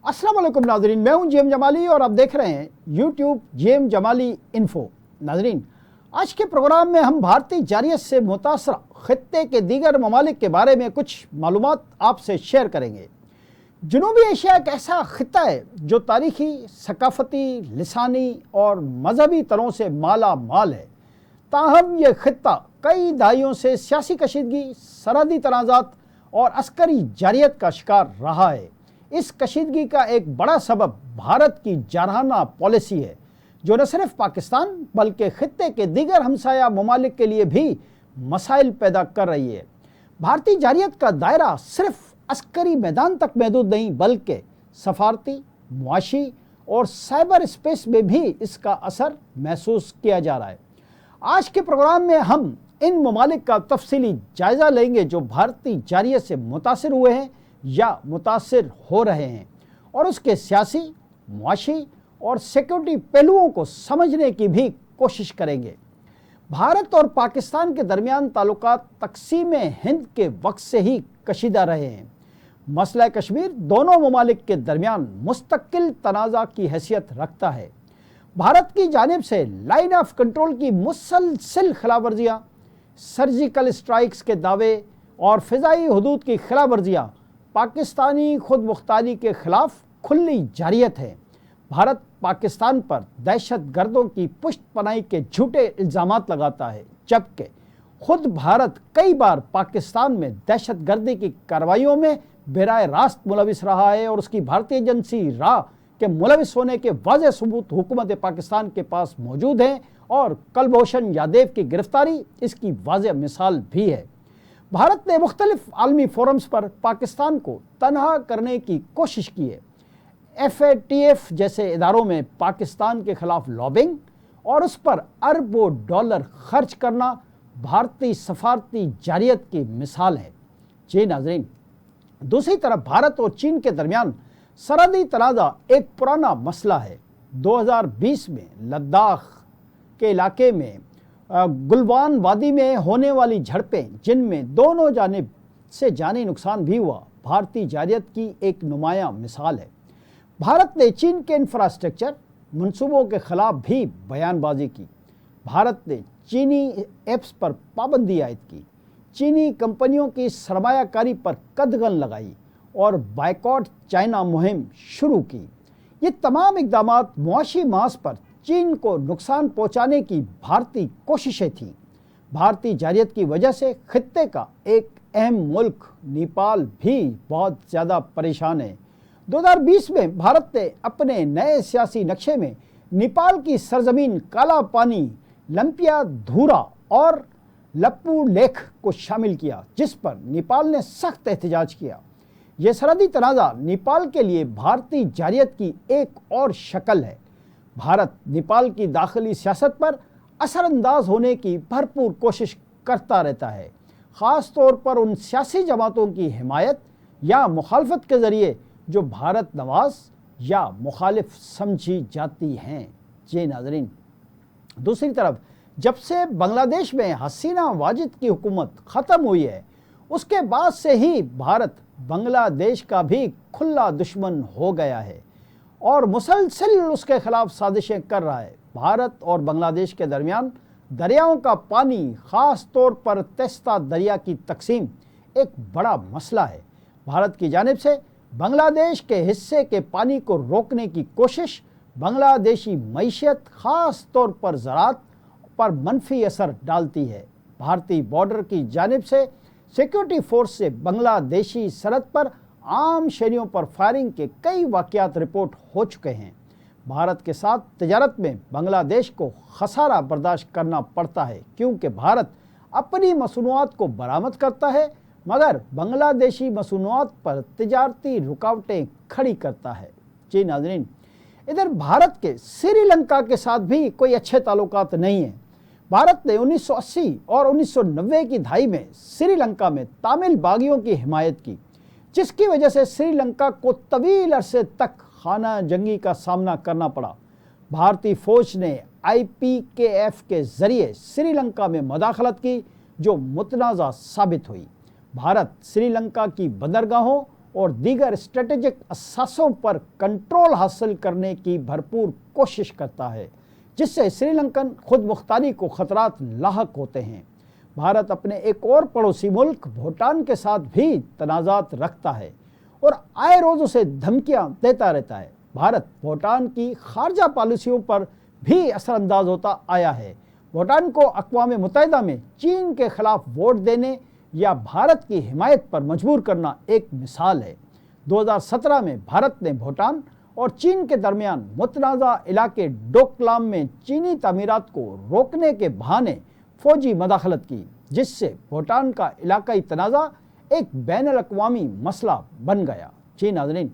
अस्सलाम वालेकुम नाजरीन, मैं हूं जेएम जमाली और आप देख रहे हैं यूट्यूब जेएम जमाली इन्फो। नाजरीन, आज के प्रोग्राम में हम भारतीय जारियत से मुतासरा खित्ते के दीगर ममालिक के बारे में कुछ मालूमात आपसे शेयर करेंगे। जनूबी एशिया एक ऐसा खित्ता है जो तारीखी, सकाफती, लिसानी और मजहबी तरह से माला माल है। ताहम यह खित्ता कई दहाइयों से सियासी कशीदगी, सरहदी तनाज़ात और अस्करी जारियत का शिकार रहा है। इस कशीदगी का एक बड़ा सबब भारत की जारहाना पॉलिसी है, जो न सिर्फ पाकिस्तान बल्कि खित्ते के दीगर हमसाया ममालिक के लिए भी मसाइल पैदा कर रही है। भारतीय जारियत का दायरा सिर्फ अस्करी मैदान तक महदूद नहीं, बल्कि सफारती, मुआशी और साइबर स्पेस में भी इसका असर महसूस किया जा रहा है। आज के प्रोग्राम में हम इन ममालिक का तफसीली जायज़ा लेंगे जो भारतीय जारियत से मुतासिर हुए हैं या मुतासिर हो रहे हैं, और उसके सियासी, मुआशी और सिक्योरिटी पहलुओं को समझने की भी कोशिश करेंगे। भारत और पाकिस्तान के दरमियान ताल्लुकात तक़सीम हिंद के वक्त से ही कशीदा रहे हैं। मसला कश्मीर दोनों ममालिक के दरमियान मुस्तकिल तनाज़ा की हैसियत रखता है। भारत की जानिब से लाइन ऑफ कंट्रोल की मुसलसिल खिलाफवर्जियाँ, सर्जिकल स्ट्राइक्स के दावे और फ़िज़ाई हुदूद की खिलाफवर्जियाँ पाकिस्तानी खुद मुख्तारी के खिलाफ खुली जारियत है। भारत पाकिस्तान पर दहशत गर्दों की पुष्ट पनाही के झूठे इल्ज़ामात लगाता है, जबकि खुद भारत कई बार पाकिस्तान में दहशत गर्दी की कार्रवाइयों में बेराह रास्त मुलविस रहा है और उसकी भारतीय एजेंसी रा के मुलविस होने के वाज़ेह सबूत हुकूमत पाकिस्तान के पास मौजूद हैं, और कुलभूषण यादव की गिरफ्तारी इसकी वाज़ेह मिसाल भी है। भारत ने मुख्तलिफ आलमी फोरम्स पर पाकिस्तान को तनहा करने की कोशिश की है। FATF जैसे इदारों में पाकिस्तान के खिलाफ लॉबिंग और उस पर अरबों डॉलर खर्च करना भारतीय सफारती जारियत की मिसाल है। जी नाज़रीन, दूसरी तरफ भारत और चीन के दरमियान सरहदी तनाज़ा एक पुराना मसला है। 2020 में लद्दाख के इलाके में गुलवान वादी में होने वाली झड़पें, जिनमें दोनों जानिब से जानी नुकसान भी हुआ, भारतीय जारियत की एक नुमायां मिसाल है। भारत ने चीन के इंफ्रास्ट्रक्चर मंसूबों के खिलाफ भी बयानबाजी की। भारत ने चीनी ऐप्स पर पाबंदी आयद की, चीनी कंपनियों की सरमायाकारी पर कदगन लगाई और बायकॉट चाइना मुहिम शुरू की। ये तमाम इक़दामात मुआशी मास पर चीन को नुकसान पहुंचाने की भारतीय कोशिशें थीं। भारतीय जारियत की वजह से खित्ते का एक अहम मुल्क नेपाल भी बहुत ज़्यादा परेशान है। 2020 में भारत ने अपने नए सियासी नक्शे में नेपाल की सरजमीन काला पानी, लंपिया धूरा और लप्पू लेख को शामिल किया, जिस पर नेपाल ने सख्त एहतजाज किया। यह सरहदी तनाज़ा नेपाल के लिए भारतीय जारियत की एक और शक्ल है। भारत नेपाल की दाखिली सियासत पर असरअंदाज होने की भरपूर कोशिश करता रहता है, ख़ास तौर पर उन सियासी जमातों की हिमायत या मुखालफत के ज़रिए जो भारत नवाज या मुखालिफ समझी जाती हैं। जी नाज़रीन, दूसरी तरफ जब से बांग्लादेश में हसीना वाजिद की हुकूमत ख़त्म हुई है, उसके बाद से ही भारत बांग्लादेश का भी खुला दुश्मन हो गया है और मुसलसल उसके खिलाफ साजिशें कर रहा है। भारत और बांग्लादेश के दरमियान दरियाओं का पानी, ख़ास तौर पर तेस्ता दरिया की तकसीम एक बड़ा मसला है। भारत की जानिब से बांग्लादेश के हिस्से के पानी को रोकने की कोशिश बांग्लादेशी मईशत, ख़ास तौर पर ज़राअत पर मनफी असर डालती है। भारतीय बॉर्डर की जानिब से सिक्योरिटी फोर्स से बांग्लादेशी सरहद पर आम शहरियों पर फायरिंग के कई वाक़यात रिपोर्ट हो चुके हैं। भारत के साथ तिजारत में बांग्लादेश को खसारा बर्दाश्त करना पड़ता है, क्योंकि भारत अपनी मसनूआत को बरामद करता है मगर बांग्लादेशी मसनूआत पर तिजारती रुकावटें खड़ी करता है। जी नाज़रीन, इधर भारत के श्रीलंका के साथ भी कोई अच्छे ताल्लुकात नहीं हैं। भारत ने 1980 और 1990 की दहाई में श्रीलंका में तमिल बागियों की हिमायत की, जिसकी वजह से श्रीलंका को तवील अरसे तक खाना जंगी का सामना करना पड़ा। भारतीय फ़ौज ने IPKF के ज़रिए श्रीलंका में मदाखलत की, जो मुतनाज़ा साबित हुई। भारत श्रीलंका की बंदरगाहों اور دیگر اسٹریٹجک اثاثوں پر کنٹرول حاصل کرنے کی بھرپور کوشش کرتا ہے، جس سے سری لنکن خود مختاری کو خطرات لاحق ہوتے ہیں۔ بھارت اپنے ایک اور پڑوسی ملک بھوٹان کے ساتھ بھی تنازعات رکھتا ہے اور آئے روز اسے دھمکیاں دیتا رہتا ہے۔ بھارت بھوٹان کی خارجہ پالیسیوں پر بھی اثر انداز ہوتا آیا ہے۔ بھوٹان کو اقوام متحدہ میں چین کے خلاف ووٹ دینے یا بھارت کی حمایت پر مجبور کرنا ایک مثال ہے۔ 2017 میں بھارت نے بھوٹان اور چین کے درمیان متنازع علاقے ڈوکلام میں چینی تعمیرات کو روکنے کے بہانے فوجی مداخلت کی، جس سے بھوٹان کا علاقائی تنازع ایک بین الاقوامی مسئلہ بن گیا۔ جی ناظرین،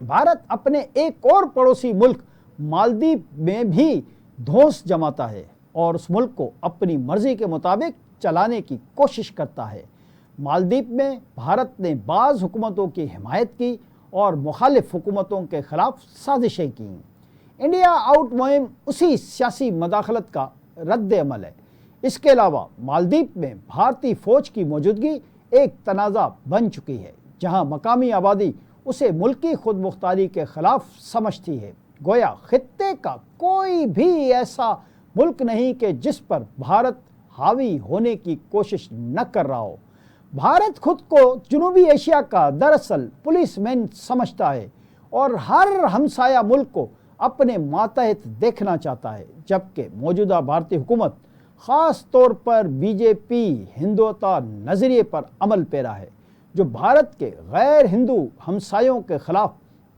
بھارت اپنے ایک اور پڑوسی ملک مالدیپ میں بھی دھوس جماتا ہے اور اس ملک کو اپنی مرضی کے مطابق چلانے کی کوشش کرتا ہے۔ مالدیپ میں بھارت نے بعض حکومتوں کی حمایت کی اور مخالف حکومتوں کے خلاف سازشیں کیں۔ انڈیا آؤٹ مہم اسی سیاسی مداخلت کا رد عمل ہے۔ اس کے علاوہ مالدیپ میں بھارتی فوج کی موجودگی ایک تنازع بن چکی ہے، جہاں مقامی آبادی اسے ملکی خود مختاری کے خلاف سمجھتی ہے۔ گویا خطے کا کوئی بھی ایسا ملک نہیں کہ جس پر بھارت حاوی ہونے کی کوشش نہ کر رہا ہو۔ بھارت خود کو جنوبی ایشیا کا دراصل پولیس مین سمجھتا ہے اور ہر ہمسایہ ملک کو اپنے ماتحت دیکھنا چاہتا ہے، جبکہ موجودہ بھارتی حکومت خاص طور پر بی جے پی ہندوتا نظریے پر عمل پیرا ہے، جو بھارت کے غیر ہندو ہمسایوں کے خلاف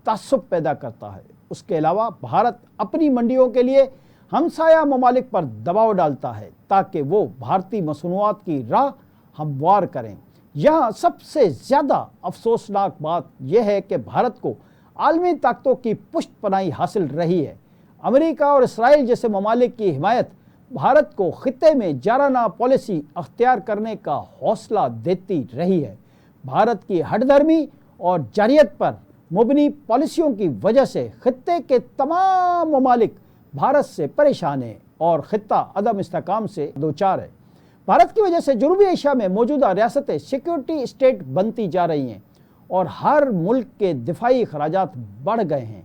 تعصب پیدا کرتا ہے۔ اس کے علاوہ بھارت اپنی منڈیوں کے لیے ہمسایہ ممالک پر دباؤ ڈالتا ہے تاکہ وہ بھارتی مصنوعات کی راہ ہموار کریں۔ یہاں سب سے زیادہ افسوسناک بات یہ ہے کہ بھارت کو عالمی طاقتوں کی پشت پناہی حاصل رہی ہے۔ امریکہ اور اسرائیل جیسے ممالک کی حمایت بھارت کو خطے میں جارانہ پالیسی اختیار کرنے کا حوصلہ دیتی رہی ہے۔ بھارت کی ہٹ دھرمی اور جارحیت پر مبنی پالیسیوں کی وجہ سے خطے کے تمام ممالک بھارت سے پریشان ہیں اور خطہ عدم استحکام سے دوچار ہے۔ بھارت کی وجہ سے جنوبی ایشیا میں موجودہ ریاستیں سیکیورٹی اسٹیٹ بنتی جا رہی ہیں اور ہر ملک کے دفاعی اخراجات بڑھ گئے ہیں۔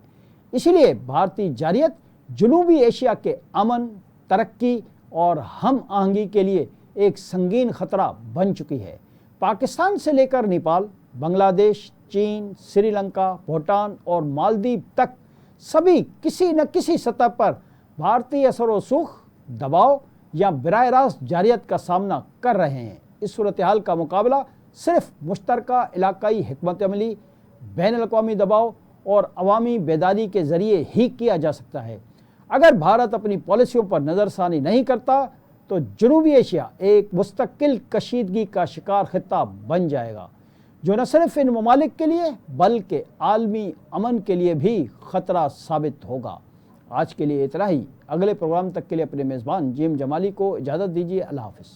اسی لیے بھارتی جارحیت جنوبی ایشیا کے امن، ترقی اور ہم آہنگی کے لیے ایک سنگین خطرہ بن چکی ہے۔ پاکستان سے لے کر نیپال، بنگلہ دیش، چین، سری لنکا، بھوٹان اور مالدیپ تک سبھی کسی نہ کسی سطح پر بھارتی اثر و رسوخ، دباؤ یا براہ راست جارحیت کا سامنا کر رہے ہیں۔ اس صورتحال کا مقابلہ صرف مشترکہ علاقائی حکمت عملی، بین الاقوامی دباؤ اور عوامی بیداری کے ذریعے ہی کیا جا سکتا ہے۔ اگر بھارت اپنی پالیسیوں پر نظر ثانی نہیں کرتا تو جنوبی ایشیا ایک مستقل کشیدگی کا شکار خطہ بن جائے گا، جو نہ صرف ان ممالک کے لیے بلکہ عالمی امن کے لیے بھی خطرہ ثابت ہوگا۔ آج کے لیے اتنا ہی۔ اگلے پروگرام تک کے لیے اپنے میزبان جیم جمالی کو اجازت دیجیے۔ اللہ حافظ۔